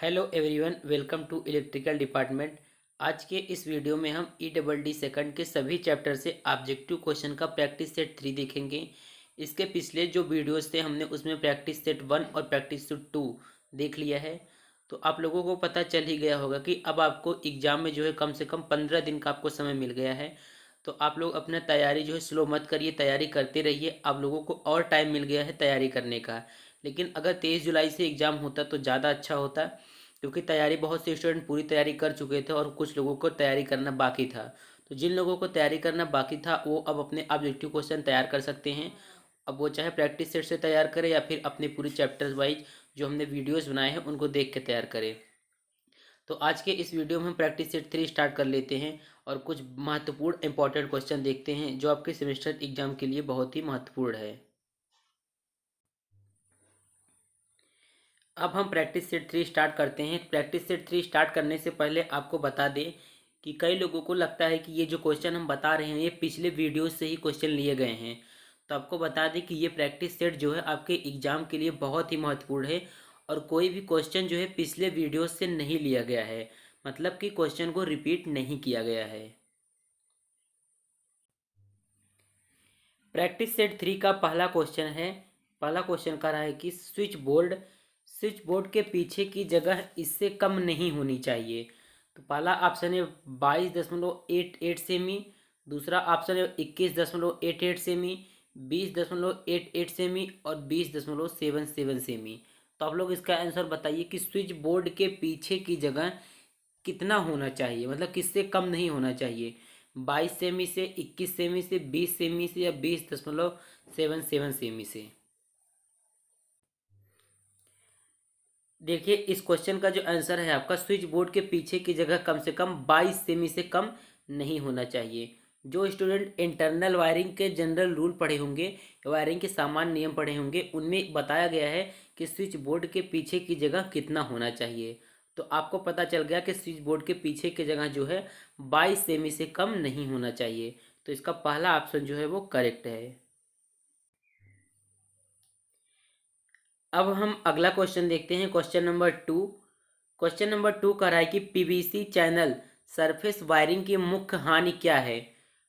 Hello everyone, welcome to electrical department. आज के इस वीडियो में हम ईडब्ल्यूडी सेकंड के सभी चैप्टर से ऑब्जेक्टिव क्वेश्चन का प्रैक्टिस सेट 3 देखेंगे। इसके पिछले जो वीडियोस थे हमने उसमें प्रैक्टिस सेट 1 और प्रैक्टिस सेट 2 देख लिया है। तो आप लोगों को पता चल ही गया होगा कि अब आपको एग्ज़ाम में जो है कम से कम 15 दिन का आपको समय मिल गया है। तो आप लोग अपना तैयारी जो है स्लो मत करिए, तैयारी करते रहिए। आप लोगों को और टाइम मिल गया है तैयारी करने का। लेकिन अगर 23 जुलाई से एग्ज़ाम होता तो ज़्यादा अच्छा होता, क्योंकि तैयारी बहुत से स्टूडेंट पूरी तैयारी कर चुके थे और कुछ लोगों को तैयारी करना बाकी था। तो जिन लोगों को तैयारी करना बाकी था वो अब अपने ऑब्जेक्टिव क्वेश्चन तैयार कर सकते हैं। अब वो चाहे प्रैक्टिस सेट से तैयार करें या फिर अपने पूरी चैप्टर्स वाइज जो हमने वीडियोस बनाए हैं उनको देख के तैयार करें। तो आज के इस वीडियो में हम प्रैक्टिस सेट 3 स्टार्ट कर लेते हैं और कुछ महत्वपूर्ण इंपॉर्टेंट क्वेश्चन देखते हैं जो आपके सेमेस्टर एग्जाम के लिए बहुत ही महत्वपूर्ण है। अब हम प्रैक्टिस सेट 3 स्टार्ट करते हैं। प्रैक्टिस सेट 3 स्टार्ट करने से पहले आपको बता दें कि कई लोगों को लगता है कि ये जो क्वेश्चन हम बता रहे हैं ये पिछले वीडियो से ही क्वेश्चन लिए गए हैं। तो आपको बता दें कि ये प्रैक्टिस सेट जो है आपके एग्ज़ाम के लिए बहुत ही महत्वपूर्ण है और कोई भी क्वेश्चन जो है पिछले वीडियो से नहीं लिया गया है, मतलब कि क्वेश्चन को रिपीट नहीं किया गया है। प्रैक्टिस सेट 3 का पहला क्वेश्चन है। पहला क्वेश्चन कह रहा है कि स्विच बोर्ड के पीछे की जगह इससे कम नहीं होनी चाहिए। तो पहला ऑप्शन है 22.88 सेमी, दूसरा ऑप्शन है 21.88 सेमी, 20.88 सेमी और 20.77 सेमी। तो आप लोग इसका आंसर बताइए कि स्विच बोर्ड के पीछे की जगह कितना होना चाहिए, मतलब किससे कम नहीं होना चाहिए। 22 सेमी से, 21 सेमी से, 20 सेमी से या 20.77 सेमी से। देखिए इस क्वेश्चन का जो आंसर है आपका, स्विच बोर्ड के पीछे की जगह कम से कम 22 सेमी से कम नहीं होना चाहिए। जो स्टूडेंट इंटरनल वायरिंग के जनरल रूल पढ़े होंगे, वायरिंग के सामान्य नियम पढ़े होंगे, उनमें बताया गया है कि स्विच बोर्ड के पीछे की जगह कितना होना चाहिए। तो आपको पता चल गया कि स्विच बोर्ड के पीछे की जगह जो है 22 सेमी से कम नहीं होना चाहिए। तो इसका पहला ऑप्शन जो है वो करेक्ट है। अब हम अगला क्वेश्चन देखते हैं, क्वेश्चन नंबर 2। क्वेश्चन नंबर 2 कह रहा है कि पीवीसी चैनल सरफेस वायरिंग की मुख्य हानि क्या है।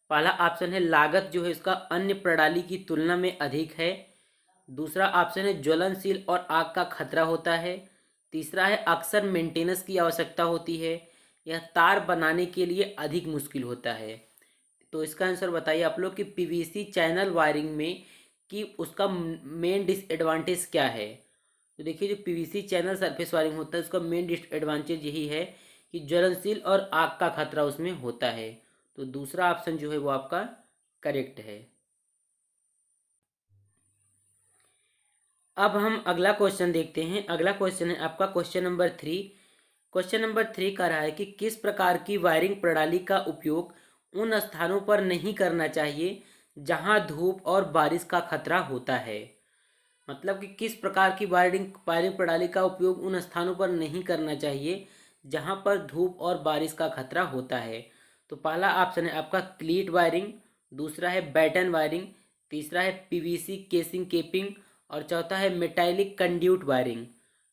पहला ऑप्शन है लागत जो है इसका अन्य प्रणाली की तुलना में अधिक है। दूसरा ऑप्शन है ज्वलनशील और आग का खतरा होता है। तीसरा है अक्सर मेंटेनेंस की आवश्यकता होती है। यह तार बनाने के लिए अधिक मुश्किल होता है। तो इसका आंसर बताइए आप लोग कि पीवीसी चैनल वायरिंग में कि उसका मेन डिसएडवांटेज क्या है। तो देखिए जो पीवीसी चैनल सरफेस वायरिंग होता है उसका मेन डिसएडवांटेज यही है कि ज्वलनशील और आग का खतरा उसमें होता है। तो दूसरा ऑप्शन जो है वो आपका करेक्ट है। अब हम अगला क्वेश्चन देखते हैं। अगला क्वेश्चन है आपका क्वेश्चन नंबर 3। क्वेश्चन नंबर 3 कह रहा है कि किस प्रकार की वायरिंग प्रणाली का उपयोग उन स्थानों पर नहीं करना चाहिए जहां धूप और बारिश का खतरा होता है। मतलब कि किस प्रकार की वायरिंग वायरिंग प्रणाली का उपयोग उन स्थानों पर नहीं करना चाहिए जहां पर धूप और बारिश का खतरा होता है। तो पहला ऑप्शन है आपका क्लीट वायरिंग, दूसरा है बैटन वायरिंग, तीसरा है पीवीसी केसिंग केपिंग और चौथा है मेटालिक कंड्यूट वायरिंग।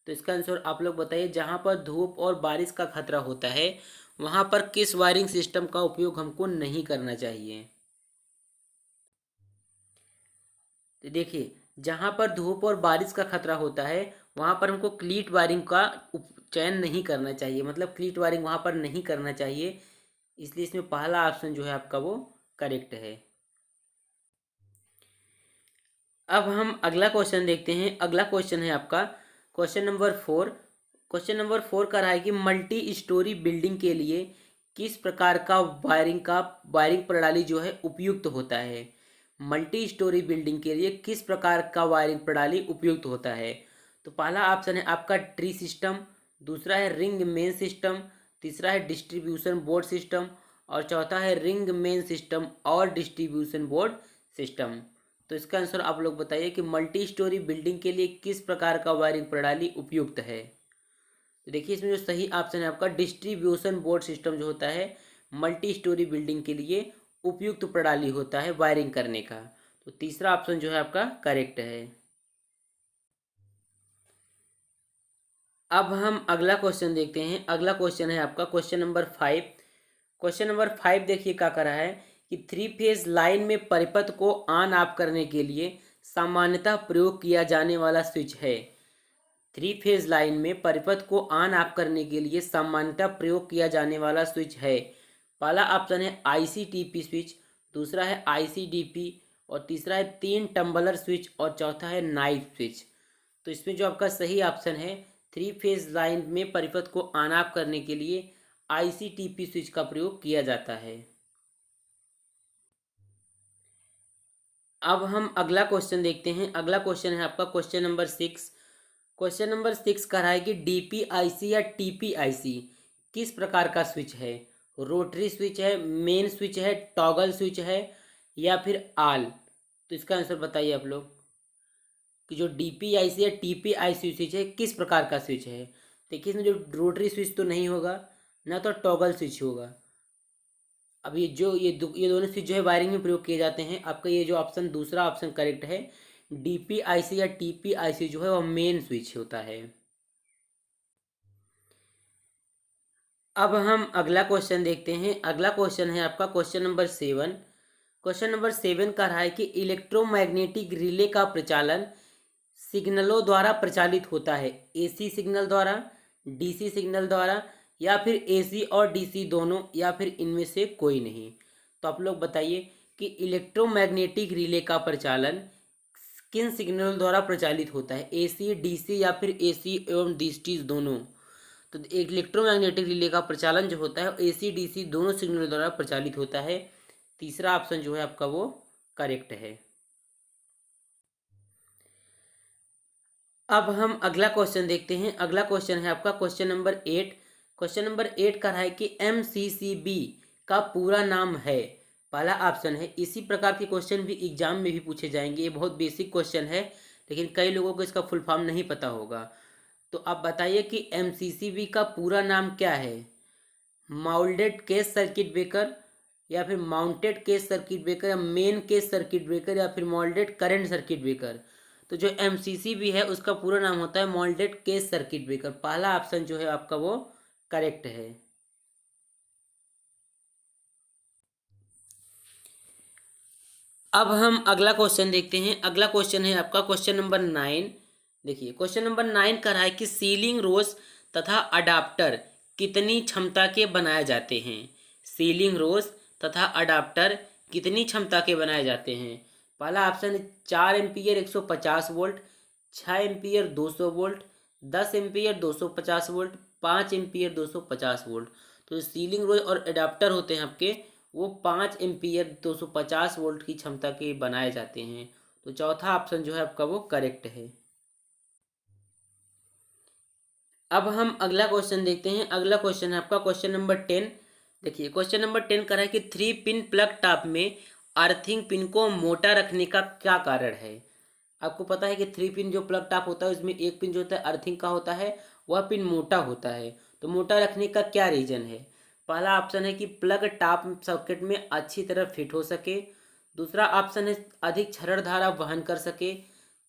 तो इसका आंसर आप लोग बताइए, जहां पर धूप और बारिश का खतरा होता है वहां पर किस वायरिंग सिस्टम का उपयोग हमको नहीं करना चाहिए। तो देखिए जहाँ पर धूप और बारिश का खतरा होता है वहाँ पर हमको क्लीट वायरिंग का चयन नहीं करना चाहिए, मतलब क्लीट वायरिंग वहाँ पर नहीं करना चाहिए। इसलिए इसमें पहला ऑप्शन जो है आपका वो करेक्ट है। अब हम अगला क्वेश्चन देखते हैं। अगला क्वेश्चन है आपका क्वेश्चन नंबर 4। क्वेश्चन नंबर 4 का रहा है कि मल्टी स्टोरी बिल्डिंग के लिए किस प्रकार का वायरिंग प्रणाली जो है उपयुक्त होता है। मल्टी स्टोरी बिल्डिंग के लिए किस प्रकार का वायरिंग प्रणाली उपयुक्त होता है। तो पहला ऑप्शन है आपका ट्री सिस्टम, दूसरा है रिंग मेन सिस्टम, तीसरा है डिस्ट्रीब्यूशन बोर्ड सिस्टम और चौथा है रिंग मेन सिस्टम और डिस्ट्रीब्यूशन बोर्ड सिस्टम। तो इसका आंसर आप लोग बताइए कि मल्टी स्टोरी बिल्डिंग के लिए किस प्रकार का वायरिंग प्रणाली उपयुक्त है। तो देखिए इसमें जो सही ऑप्शन है आपका डिस्ट्रीब्यूशन बोर्ड सिस्टम जो होता है मल्टी स्टोरी बिल्डिंग के लिए उपयुक्त प्रणाली होता है वायरिंग करने का। तो तीसरा ऑप्शन जो है आपका करेक्ट है। अब हम अगला क्वेश्चन देखते हैं। अगला क्वेश्चन है आपका क्वेश्चन नंबर 5। क्वेश्चन नंबर 5 देखिए क्या कर रहा है कि थ्री फेज लाइन में परिपथ को ऑन ऑफ करने के लिए सामान्यतः प्रयोग किया जाने वाला स्विच है। थ्री फेज लाइन में परिपथ को ऑन ऑफ करने के लिए सामान्यतः प्रयोग किया जाने वाला स्विच है। पहला ऑप्शन है आईसीटीपी स्विच, दूसरा है आईसीडीपी, और तीसरा है तीन टम्बलर स्विच, और चौथा है नाइफ स्विच। तो इसमें जो आपका सही ऑप्शन है, थ्री फेज लाइन में परिपथ को ऑन ऑफ करने के लिए आईसीटीपी स्विच का प्रयोग किया जाता है। अब हम अगला क्वेश्चन देखते हैं। अगला क्वेश्चन है आपका क्वेश्चन नंबर 6। क्वेश्चन नंबर 6 कह रहा है कि डीपीआईसी या टीपीआईसी किस प्रकार का स्विच है। रोटरी स्विच है, मेन स्विच है, टॉगल स्विच है, या फिर आल। तो इसका आंसर बताइए आप लोग कि जो डीपीआईसी या टीपीआईसी स्विच है किस प्रकार का स्विच है। देखिए इसमें जो रोटरी स्विच तो नहीं होगा, ना तो टॉगल स्विच होगा। अब ये दोनों स्विच जो है वायरिंग में प्रयोग किए जाते हैं। आपका ये जो ऑप्शन दूसरा ऑप्शन करेक्ट है। डीपीआईसी या टीपीआईसी जो है वो मेन स्विच होता है। अब हम अगला क्वेश्चन देखते हैं। अगला क्वेश्चन है आपका क्वेश्चन नंबर 7। क्वेश्चन नंबर 7 का रहा है कि इलेक्ट्रोमैग्नेटिक रिले का प्रचालन सिग्नलों द्वारा प्रचालित होता है। एसी सिग्नल द्वारा, डीसी सिग्नल द्वारा, या फिर एसी और डीसी दोनों, या फिर इनमें से कोई नहीं। तो आप लोग बताइए कि इलेक्ट्रोमैग्नेटिक रिले का प्रचालन किन सिग्नलों द्वारा प्रचालित होता है। एसी, डीसी, या फिर एसी एवं डीसी दोनों। तो इलेक्ट्रोमैग्नेटिक रिले का प्रचालन जो होता है एसी डीसी दोनों सिग्नलों द्वारा प्रचालित होता है। तीसरा ऑप्शन जो है आपका वो करेक्ट है। अब हम अगला क्वेश्चन देखते हैं। अगला क्वेश्चन है आपका क्वेश्चन नंबर 8। क्वेश्चन नंबर 8 का रहा है कि एमसीसीबी का पूरा नाम है। पहला ऑप्शन है, इसी प्रकार के क्वेश्चन भी एग्जाम में भी पूछे जाएंगे। ये बहुत बेसिक क्वेश्चन है, लेकिन कई लोगों को इसका फुल फॉर्म नहीं पता होगा। तो आप बताइए कि एमसीसीबी का पूरा नाम क्या है। माउल्डेड केस सर्किट ब्रेकर, या फिर माउंटेड केस सर्किट ब्रेकर, या मेन केस सर्किट ब्रेकर, या फिर मोल्डेड करंट सर्किट ब्रेकर। तो जो एमसीसीबी है उसका पूरा नाम होता है मोल्डेड केस सर्किट ब्रेकर। पहला ऑप्शन जो है आपका वो करेक्ट है। अब हम अगला क्वेश्चन देखते हैं। अगला क्वेश्चन है आपका क्वेश्चन नंबर 9। देखिए क्वेश्चन नंबर 9 का रहा है कि सीलिंग रोज तथा अडाप्टर कितनी क्षमता के बनाए जाते हैं। सीलिंग रोज तथा अडाप्टर कितनी क्षमता के बनाए जाते हैं। पहला ऑप्शन है 4 ampere 150 volt, 6 ampere 200 volt, 10 ampere 250 volt, 5 ampere 250 volt. तो सीलिंग रोज और अडाप्टर होते हैं आपके, वो 5 एम्पियर 250 वोल्ट की क्षमता के बनाए जाते हैं। तो चौथा ऑप्शन जो है आपका वो करेक्ट है। अब हम अगला क्वेश्चन देखते हैं। अगला क्वेश्चन है आपका क्वेश्चन नंबर 10। देखिए क्वेश्चन नंबर 10 कर रहा है कि 3 पिन प्लग टॉप में अर्थिंग पिन को मोटा रखने का क्या कारण है। आपको पता है कि 3 पिन जो प्लग टॉप होता है उसमें एक पिन जो होता है अर्थिंग का होता है, वह पिन मोटा होता है। तो मोटा रखने का क्या रीजन है। पहला ऑप्शन है कि प्लग टॉप सॉकेट में अच्छी तरह फिट हो सके। दूसरा ऑप्शन है अधिक क्षरण धारा वहन कर सके।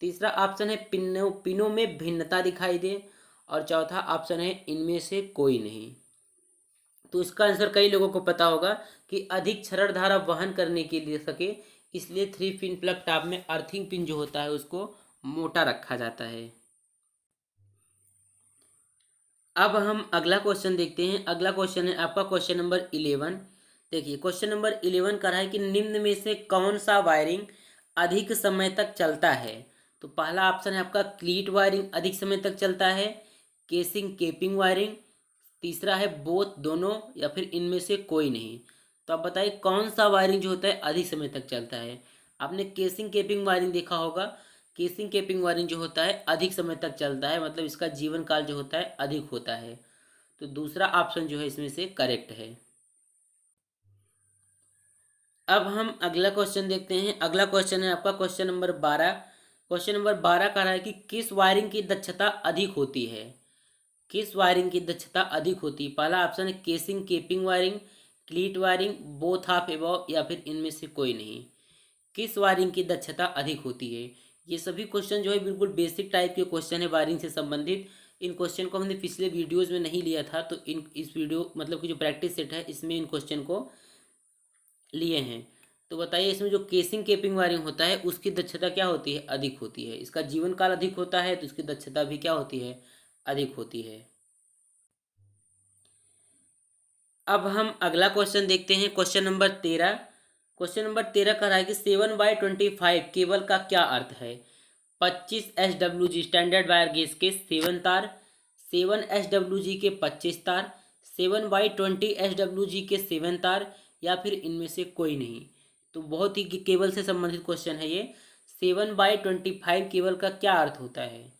तीसरा ऑप्शन है पिनों में भिन्नता दिखाई दे। और चौथा ऑप्शन है इनमें से कोई नहीं। तो इसका आंसर कई लोगों को पता होगा कि अधिक क्षरण धारा वहन करने के लिए सके, इसलिए 3 पिन प्लग टॉप में अर्थिंग पिन जो होता है उसको मोटा रखा जाता है। अब हम अगला क्वेश्चन देखते हैं। अगला क्वेश्चन है आपका क्वेश्चन नंबर 11। देखिए क्वेश्चन नंबर 11 का रहा है कि निम्न में से कौन सा वायरिंग अधिक समय तक चलता है। तो पहला ऑप्शन है आपका क्लीट वायरिंग अधिक समय तक चलता है, केसिंग केपिंग वायरिंग, तीसरा है बोथ दोनों, या फिर इनमें से कोई नहीं। तो आप बताइए कौन सा वायरिंग जो होता है अधिक समय तक चलता है। आपने केसिंग केपिंग वायरिंग देखा होगा। केसिंग केपिंग वायरिंग जो होता है अधिक समय तक चलता है, मतलब इसका जीवन काल जो होता है अधिक होता है। तो दूसरा ऑप्शन जो है इसमें से करेक्ट है। अब हम अगला क्वेश्चन देखते हैं। अगला क्वेश्चन है आपका क्वेश्चन नंबर 12। क्वेश्चन नंबर 12 का रहा है कि किस वायरिंग की दक्षता अधिक होती है। किस वायरिंग की दक्षता अधिक होती है। पहला ऑप्शन है casing capping wiring, cleat wiring, both of above, या फिर इनमें से कोई नहीं। किस वायरिंग की दक्षता अधिक होती है। ये सभी क्वेश्चन जो है बिल्कुल बेसिक टाइप के क्वेश्चन है वायरिंग से संबंधित। इन क्वेश्चन को हमने पिछले वीडियोज़ में नहीं लिया था, तो इस वीडियो मतलब कि जो प्रैक्टिस सेट है इसमें इन क्वेश्चन को लिए हैं। तो बताइए, इसमें जो केसिंग केपिंग वायरिंग होता है उसकी दक्षता क्या होती है? अधिक होती है। इसका जीवन काल अधिक होता है तो इसकी दक्षता भी क्या होती है? अधिक होती है। अब हम अगला क्वेश्चन देखते हैं, क्वेश्चन नंबर 13। क्वेश्चन नंबर 13 कह रहा है कि 7/25 केबल का क्या अर्थ है? 25 SWG स्टैंडर्ड वायर गेज के 7 तार, 7 SWG के 25 तार, 7/20 SWG के 7 तार, या फिर इनमें से कोई नहीं। तो बहुत ही केबल से संबंधित क्वेश्चन है ये। 7/25 केबल का क्या अर्थ होता है?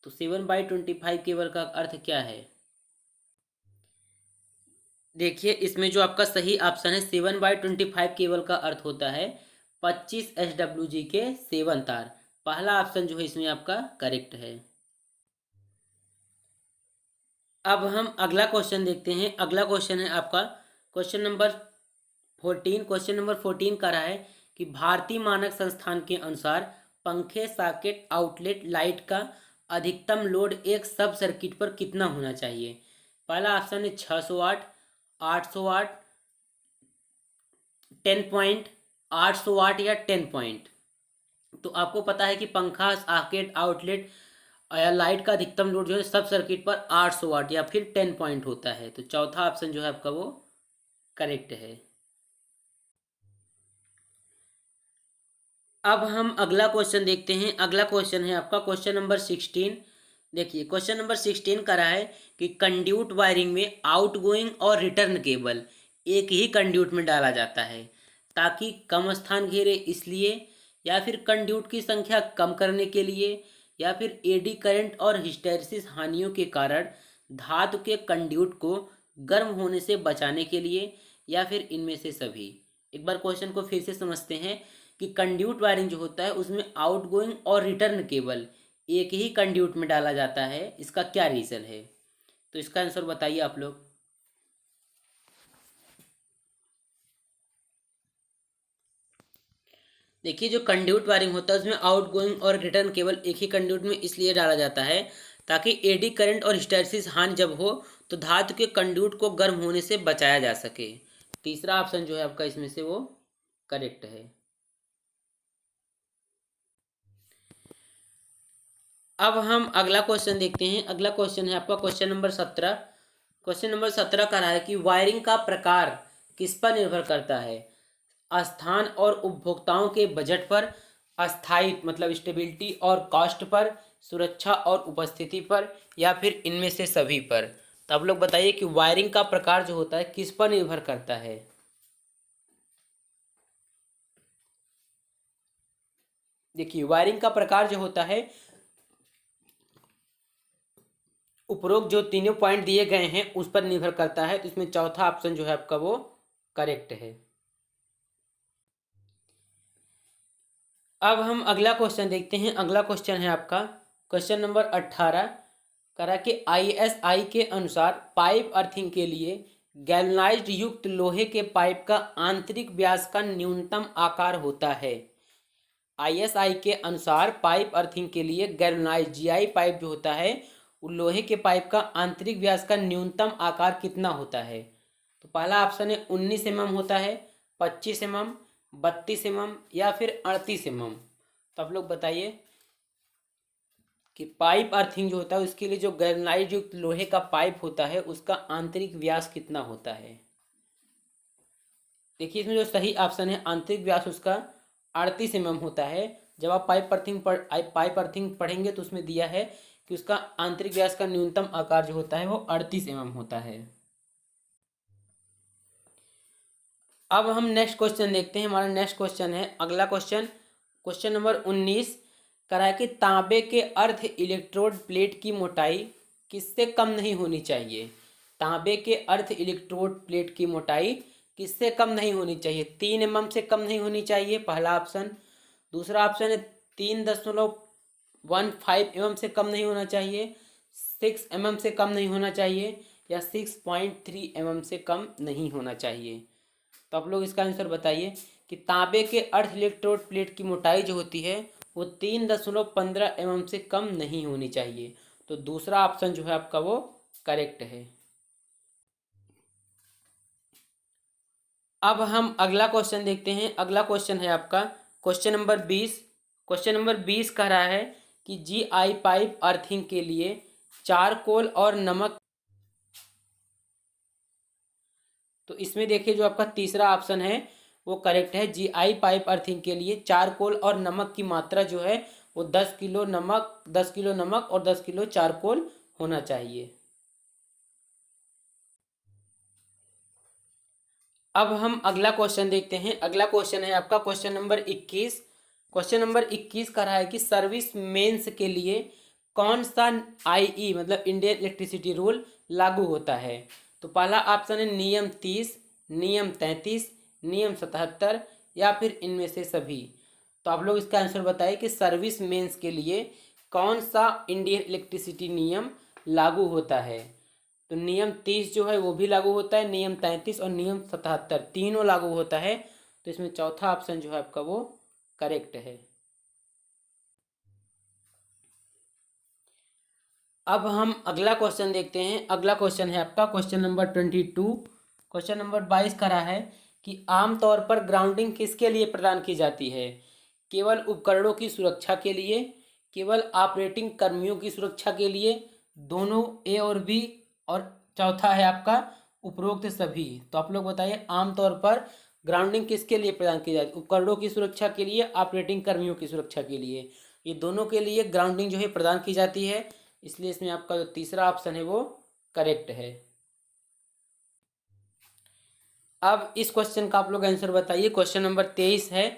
तो 7/25 केबल का अर्थ क्या है? देखिए, इसमें जो आपका सही ऑप्शन है 7/25 केबल का अर्थ होता है 25 SWG के 7 तार। पहला ऑप्शन जो है इसमें आपका करेक्ट है। अब हम अगला क्वेश्चन देखते हैं। अगला क्वेश्चन है आपका क्वेश्चन नंबर 14। क्वेश्चन नंबर 14 का रहा है कि भारतीय मानक संस्थान के अनुसार पंखे, सॉकेट, आउटलेट लाइट का अधिकतम लोड एक सब सर्किट पर कितना होना चाहिए? पहला ऑप्शन है 600 वाट, 800 वाट, 10 पॉइंट, 800 वाट या 10 पॉइंट। तो आपको पता है कि पंखा, सॉकेट, आउटलेट या लाइट का अधिकतम लोड जो है सब सर्किट पर 800 वाट या फिर 10 पॉइंट होता है। तो चौथा ऑप्शन जो है आपका वो करेक्ट है। अब हम अगला क्वेश्चन देखते हैं। अगला क्वेश्चन है आपका क्वेश्चन नंबर 16। देखिए, क्वेश्चन नंबर 16 का रहा है कि कंड्यूट वायरिंग में आउटगोइंग और रिटर्न केबल एक ही कंड्यूट में डाला जाता है ताकि कम स्थान घेरे इसलिए, या फिर कंड्यूट की संख्या कम करने के लिए, या फिर एडी करंट और हिस्टैरिसीस हानियों के कारण धातु के कंड्यूट को गर्म होने से बचाने के लिए, या फिर इनमें से सभी। एक बार क्वेश्चन को फिर से समझते हैं कि कंड्यूट वायरिंग जो होता है उसमें आउटगोइंग और रिटर्न केबल एक ही कंड्यूट में डाला जाता है। इसका क्या रीज़न है? तो इसका आंसर बताइए आप लोग। देखिए, जो कंड्यूट वायरिंग होता है उसमें आउटगोइंग और रिटर्न केबल एक ही कंड्यूट में इसलिए डाला जाता है ताकि एडी करंट और हिस्टैरिसीस हानि जब हो तो धातु के कंड्यूट को गर्म होने से बचाया जा सके। तीसरा ऑप्शन जो है आपका इसमें से वो करेक्ट है। अब हम अगला क्वेश्चन देखते हैं। अगला क्वेश्चन है आपका क्वेश्चन नंबर 17। क्वेश्चन नंबर 17 का रहा है कि वायरिंग का प्रकार किस पर निर्भर करता है? स्थान और उपभोक्ताओं के बजट पर, अस्थायी मतलब स्टेबिलिटी और कॉस्ट पर, सुरक्षा और उपस्थिति पर, या फिर इनमें से सभी पर। तो आप लोग बताइए कि वायरिंग का प्रकार जो होता है किस पर निर्भर करता है? देखिए, वायरिंग का प्रकार जो होता है उपरोक्त जो तीनों पॉइंट दिए गए हैं उस पर निर्भर करता है। तो इसमें चौथा ऑप्शन जो है आपका वो करेक्ट है। अब हम अगला क्वेश्चन देखते हैं। अगला क्वेश्चन है आपका क्वेश्चन नंबर 18। करा कि ISI के अनुसार पाइप अर्थिंग के लिए गैल्वनाइज्ड युक्त लोहे के पाइप का आंतरिक व्यास का न्यूनतम आकार होता है। ISI के अनुसार पाइप अर्थिंग के लिए गैल्वनाइज्ड GI पाइप जो होता है वो लोहे के पाइप का आंतरिक व्यास का न्यूनतम आकार कितना होता है? तो पहला ऑप्शन है 19 mm होता है, 25 mm, 32 mm या फिर 38 mm। तो आप लोग बताइए कि पाइप अर्थिंग जो होता है उसके लिए जो गैल्वनाइज्ड युक्त लोहे का पाइप होता है उसका आंतरिक व्यास कितना होता है? देखिए, इसमें जो सही ऑप्शन है आंतरिक व्यास उसका 38 mm होता है। जब आप पाइप अर्थिंग पढ़ेंगे तो उसमें दिया है कि उसका आंतरिक व्यास का न्यूनतम आकार जो होता है वो 38 mm होता है। अब हम नेक्स्ट क्वेश्चन देखते हैं। हमारा नेक्स्ट क्वेश्चन है अगला क्वेश्चन, क्वेश्चन नंबर 19 करा है कि तांबे के अर्ध इलेक्ट्रोड प्लेट की मोटाई किससे कम नहीं होनी चाहिए? तांबे के अर्ध इलेक्ट्रोड प्लेट की मोटाई किससे कम नहीं होनी चाहिए? 3 mm से कम नहीं होनी चाहिए, पहला ऑप्शन। दूसरा ऑप्शन है 3.15 mm से कम नहीं होना चाहिए, 6 mm से कम नहीं होना चाहिए, या 6.3 mm से कम नहीं होना चाहिए। तो आप लोग इसका आंसर बताइए कि तांबे के अर्ध इलेक्ट्रोड प्लेट की मोटाई जो होती है वो 3.15 mm से कम नहीं होनी चाहिए। तो दूसरा ऑप्शन जो है आपका वो करेक्ट है। अब हम अगला क्वेश्चन देखते हैं। अगला क्वेश्चन है आपका क्वेश्चन नंबर 20। क्वेश्चन नंबर 20 कह रहा है कि GI पाइप अर्थिंग के लिए चारकोल और नमक। तो इसमें देखिए जो आपका तीसरा ऑप्शन है वो करेक्ट है। GI पाइप अर्थिंग के लिए चारकोल और नमक की मात्रा जो है वो 10 किलो नमक, 10 किलो नमक और 10 किलो चारकोल होना चाहिए। अब हम अगला क्वेश्चन देखते हैं। अगला क्वेश्चन है आपका क्वेश्चन नंबर 21। क्वेश्चन नंबर 21 का रहा है कि सर्विस मेंस के लिए कौन सा IE मतलब इंडियन इलेक्ट्रिसिटी रूल लागू होता है। तो पहला ऑप्शन है नियम 30, नियम 33, नियम 77 या फिर इनमें से सभी। तो आप लोग इसका आंसर बताइए कि सर्विस मेंस के लिए कौन सा इंडियन इलेक्ट्रिसिटी नियम लागू होता है। तो नियम 30 जो है वो भी लागू होता है, नियम 33 और नियम 77 तीनों लागू होता है। तो इसमें चौथा ऑप्शन जो है आपका वो करेक्ट है। अब हम अगला क्वेश्चन देखते हैं। अगला क्वेश्चन है आपका क्वेश्चन नंबर 22। क्वेश्चन नंबर 22 का रहा है कि आमतौर पर ग्राउंडिंग किसके लिए प्रदान की जाती है। केवल उपकरणों की सुरक्षा के लिए, केवल ऑपरेटिंग कर्मियों की सुरक्षा के लिए, दोनों ए और बी, और चौथा है आपका उपरोक्त सभी। तो आप लोग बताइए आमतौर पर ग्राउंडिंग किसके लिए प्रदान की जाती है। उपकरणों की सुरक्षा के लिए, ऑपरेटिंग कर्मियों की सुरक्षा के लिए, ये दोनों के लिए ग्राउंडिंग जो है प्रदान की जाती है। इसलिए इसमें आपका जो तीसरा ऑप्शन है वो करेक्ट है। अब इस क्वेश्चन का आप लोग आंसर बताइए। क्वेश्चन नंबर 23 है।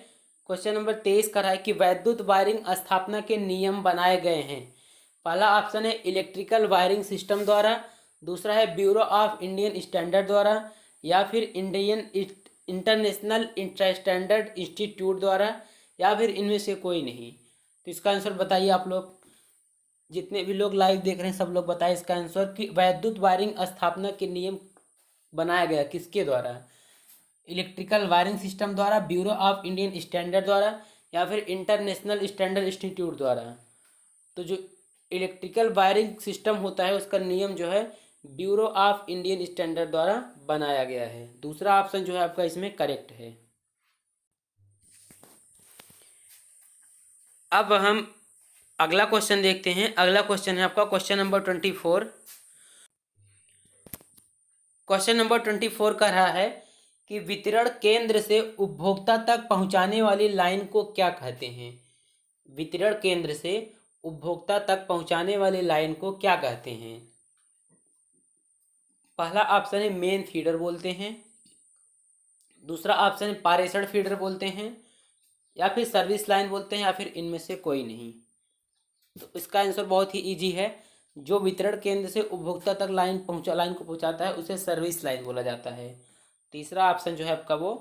क्वेश्चन नंबर 23 का रहा है कि वैद्युत वायरिंग स्थापना के नियम बनाए गए हैं। पहला ऑप्शन है इलेक्ट्रिकल वायरिंग सिस्टम द्वारा, दूसरा है ब्यूरो ऑफ इंडियन स्टैंडर्ड द्वारा, या फिर इंडियन इंटरनेशनल स्टैंडर्ड इंस्टीट्यूट द्वारा, या फिर इनमें से कोई नहीं। तो इसका आंसर बताइए आप लोग। जितने भी लोग लाइव देख रहे हैं सब लोग बताएं इसका आंसर कि वैद्युत वायरिंग स्थापना के नियम बनाया गया किसके द्वारा। इलेक्ट्रिकल वायरिंग सिस्टम द्वारा, ब्यूरो ऑफ इंडियन स्टैंडर्ड द्वारा, या फिर इंटरनेशनल स्टैंडर्ड इंस्टीट्यूट द्वारा। तो जो इलेक्ट्रिकल वायरिंग सिस्टम होता है उसका नियम जो है ब्यूरो ऑफ इंडियन स्टैंडर्ड द्वारा बनाया गया है। दूसरा ऑप्शन जो है आपका इसमें करेक्ट है। अब हम अगला क्वेश्चन देखते हैं। अगला क्वेश्चन है आपका क्वेश्चन नंबर 24। क्वेश्चन नंबर 24 का रहा है कि वितरण केंद्र से उपभोक्ता तक पहुंचाने वाली लाइन को क्या कहते हैं। वितरण केंद्र से उपभोक्ता तक पहुंचाने वाली लाइन को क्या कहते हैं। पहला ऑप्शन है मेन फीडर बोलते हैं, दूसरा ऑप्शन है पारेषण फीडर बोलते हैं, या फिर सर्विस लाइन बोलते हैं, या फिर इनमें से कोई नहीं। तो इसका आंसर बहुत ही इजी है। जो वितरण केंद्र से उपभोक्ता तक लाइन को पहुंचाता है उसे सर्विस लाइन बोला जाता है। तीसरा ऑप्शन जो है आपका वो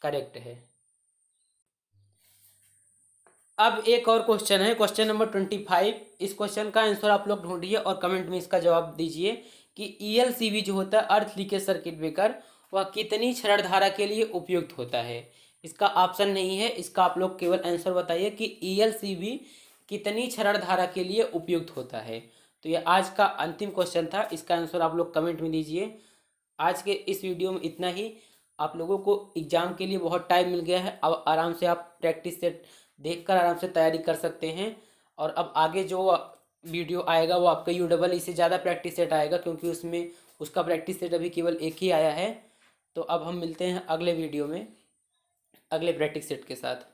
करेक्ट है। अब एक और क्वेश्चन है क्वेश्चन नंबर 25। इस क्वेश्चन का आंसर आप लोग ढूंढिए और कमेंट में इसका जवाब दीजिए कि ELCB जो होता है अर्थ लीकेज सर्किट ब्रेकर वह कितनी क्षरण धारा के लिए उपयुक्त होता है। इसका ऑप्शन नहीं है, इसका आप लोग केवल आंसर बताइए कि ELCB कितनी क्षरण धारा के लिए उपयुक्त होता है। तो ये आज का अंतिम क्वेश्चन था, इसका आंसर आप लोग कमेंट में दीजिए। आज के इस वीडियो में इतना ही। आप लोगों को एग्ज़ाम के लिए बहुत टाइम मिल गया है, अब आराम से आप प्रैक्टिस सेट देखकर आराम से तैयारी कर सकते हैं। और अब आगे जो वीडियो आएगा वो आपका UEE से ज़्यादा प्रैक्टिस सेट आएगा, क्योंकि उसमें उसका प्रैक्टिस सेट अभी केवल एक ही आया है। तो अब हम मिलते हैं अगले वीडियो में अगले प्रैक्टिस सेट के साथ।